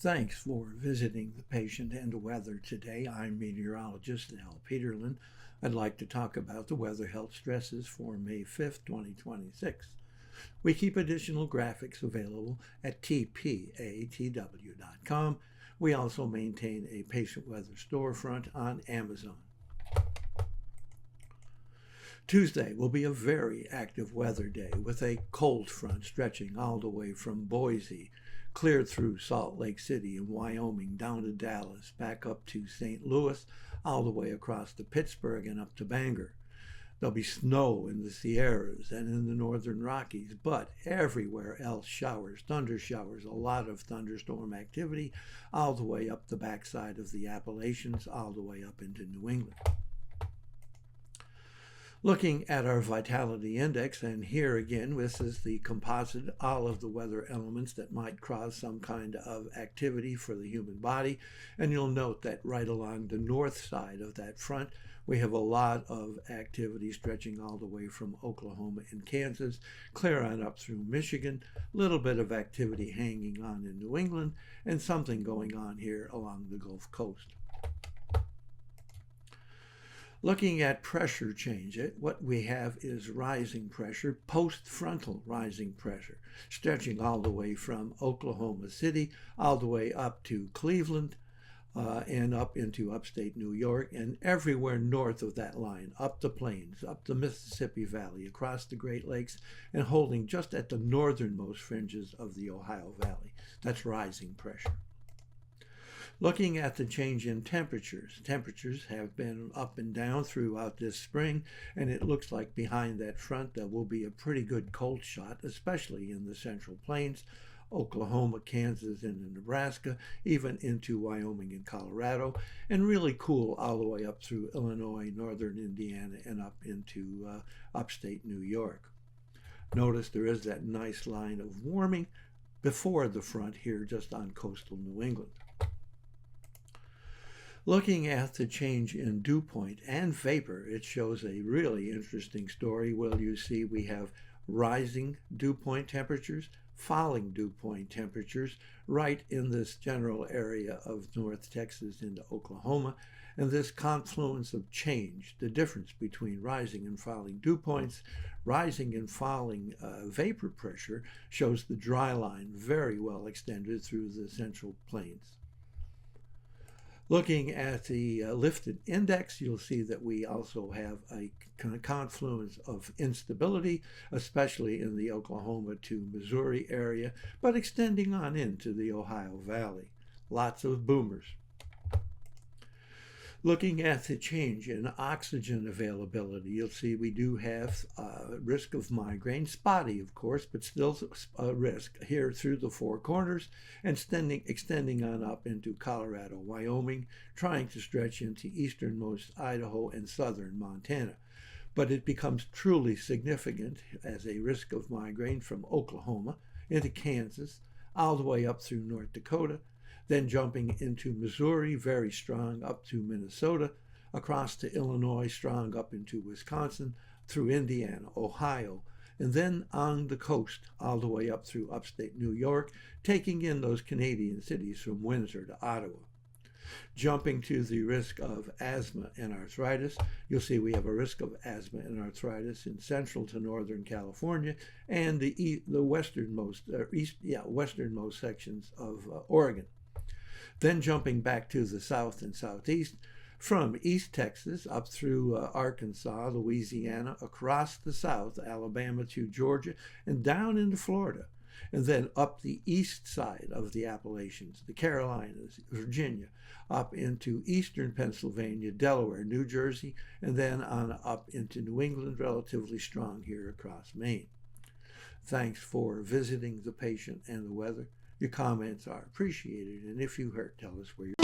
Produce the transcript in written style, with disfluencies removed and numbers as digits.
Thanks for visiting the patient and the weather today. I'm meteorologist Al Peterlin. I'd like to talk about the weather health stresses for May 5th, 2026. We keep additional graphics available at tpatw.com. We also maintain a patient weather storefront on Amazon. Tuesday will be a very active weather day with a cold front stretching all the way from Boise, cleared through Salt Lake City and Wyoming, down to Dallas, back up to St. Louis, all the way across to Pittsburgh and up to Bangor. There'll be snow in the Sierras and in the northern Rockies, but everywhere else showers, thunder showers, a lot of thunderstorm activity, all the way up the backside of the Appalachians, all the way up into New England. Looking at our vitality index, and here again, this is the composite, all of the weather elements that might cause some kind of activity for the human body. And you'll note that right along the north side of that front, we have a lot of activity stretching all the way from Oklahoma and Kansas, clear on up through Michigan, a little bit of activity hanging on in New England, and something going on here along the Gulf Coast. Looking at pressure change, what we have is rising pressure, post-frontal rising pressure, stretching all the way from Oklahoma City, all the way up to Cleveland, and up into upstate New York, and everywhere north of that line, up the plains, up the Mississippi Valley, across the Great Lakes, and holding just at the northernmost fringes of the Ohio Valley. That's rising pressure. Looking at the change in temperatures, temperatures have been up and down throughout this spring, and it looks like behind that front there will be a pretty good cold shot, especially in the Central Plains, Oklahoma, Kansas, and Nebraska, even into Wyoming and Colorado, and really cool all the way up through Illinois, northern Indiana, and up into upstate New York. Notice there is that nice line of warming before the front here just on coastal New England. Looking at the change in dew point and vapor, it shows a really interesting story. Well, you see we have rising dew point temperatures, falling dew point temperatures right in this general area of North Texas into Oklahoma. And this confluence of change, the difference between rising and falling dew points, rising and falling vapor pressure, shows the dry line very well extended through the Central Plains. Looking at the lifted index, you'll see that we also have a confluence of instability, especially in the Oklahoma to Missouri area, but extending on into the Ohio Valley. Lots of boomers. Looking at the change in oxygen availability, you'll see we do have risk of migraine, spotty of course, but still a risk here through the Four Corners and extending on up into Colorado, Wyoming, trying to stretch into easternmost Idaho and southern Montana. But it becomes truly significant as a risk of migraine from Oklahoma into Kansas, all the way up through North Dakota, then jumping into Missouri, very strong, up to Minnesota, across to Illinois, strong up into Wisconsin, through Indiana, Ohio, and then on the coast, all the way up through upstate New York, taking in those Canadian cities from Windsor to Ottawa. Jumping to the risk of asthma and arthritis, you'll see we have a risk of asthma and arthritis in central to northern California and the westernmost sections of Oregon. Then jumping back to the south and southeast, from East Texas up through Arkansas, Louisiana, across the south, Alabama to Georgia, and down into Florida, and then up the east side of the Appalachians, the Carolinas, Virginia, up into eastern Pennsylvania, Delaware, New Jersey, and then on up into New England, relatively strong here across Maine. Thanks for visiting the patient and the weather. Your comments are appreciated, and if you hurt, tell us where you're